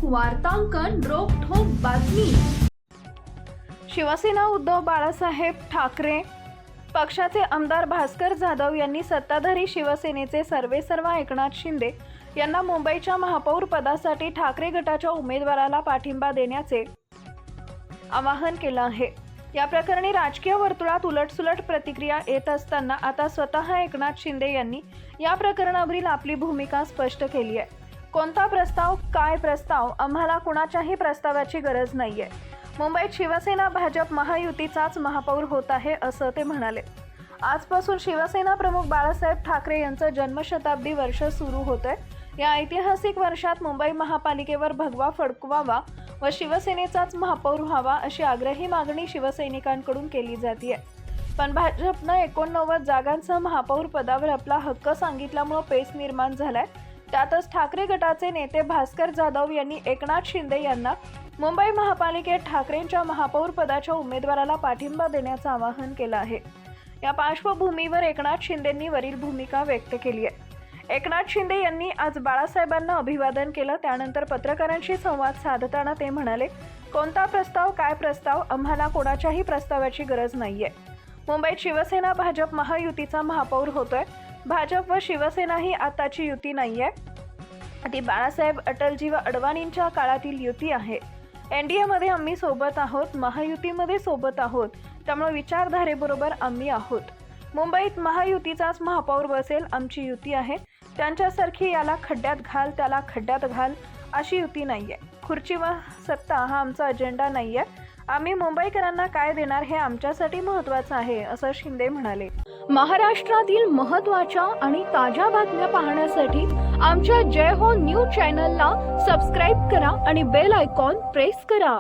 वार्तांकन रोखठोक बातमी। शिवसेना उद्धव बाळासाहेब ठाकरे पक्षाचे आमदार भास्कर जाधव यांनी सत्ताधारी शिवसेनेचे सर्वेसर्वा एकनाथ शिंदे यांना मुंबईच्या महापौर पदासाठी ठाकरे गटाच्या उमेदवाराला पाठिंबा देण्याचे आवाहन केलं आहे। या प्रकरणी राजकीय वर्तुळात उलटसुलट प्रतिक्रिया येत असताना आता स्वतः एकनाथ शिंदे यांनी या प्रकरणावरील आपली भूमिका स्पष्ट केली आहे। कोणता प्रस्ताव, काय प्रस्ताव, आम्हाला कुणाच्याही प्रस्तावाची गरज नाहीये। मुंबईत शिवसेना भाजप महायुतीचाच महापौर होत आहे असं ते म्हणाले। आजपासून शिवसेना प्रमुख बाळासाहेब ठाकरे यांचं जन्मशताब्दी वर्ष सुरू होतंय। या ऐतिहासिक वर्षात मुंबई महापालिकेवर भगवा फडकवावा व शिवसेनेचाच महापौर व्हावा अशी आग्रही मागणी शिवसैनिकांकडून केली जाते। पण भाजपनं 89 जागांसह महापौर पदावर आपला हक्क सांगितल्यामुळे पेच निर्माण झालाय। त्यातच ठाकरे गटाचे नेते भास्कर जाधव यांनी एकनाथ शिंदे यांना मुंबई महापालिकेत ठाकरेंच्या महापौर पदाच्या उमेदवाराला पाठिंबा देण्याचं आवाहन केलं आहे। या पार्श्वभूमीवर एकनाथ शिंदेंनी वरील भूमिका व्यक्त केली आहे। एकनाथ शिंदे यांनी आज बाळासाहेबांना अभिवादन केलं। त्यानंतर पत्रकारांशी संवाद साधताना ते म्हणाले, कोणता प्रस्ताव, काय प्रस्ताव, आम्हाला कोणाच्याही प्रस्तावाची गरज नाहीये। मुंबईत शिवसेना भाजप महायुतीचा महापौर होतोय। भाजप व शिवसेना ही आताची युती नाहीये, ती बाळासाहेब, अटलजी व अडवाणींच्या काळातील युती आहे। एनडीए मध्ये आम्ही सोबत आहोत, महायुतीमध्ये सोबत आहोत, त्यामुळे विचारधारेबरोबर आम्ही आहोत। मुंबईत महायुतीचाच महापौर बसेल, आमची युती आहे। त्यांच्यासारखी याला खड्ड्यात घाल, त्याला खड्ड्यात घाल अशी युती नाहीये। खुर्ची व सत्ता हा आमचा अजेंडा नाहीये। आम्ही मुंबईकरांना काय देणार हे आमच्यासाठी महत्त्वाचं आहे असं शिंदे म्हणाले। महाराष्ट्रातील महत्त्वाच्या आणि ताज्या बातम्या पाहण्यासाठी आमच्या जय हो न्यूज चॅनलला सबस्क्राईब करा आणि बेल आयकॉन प्रेस करा।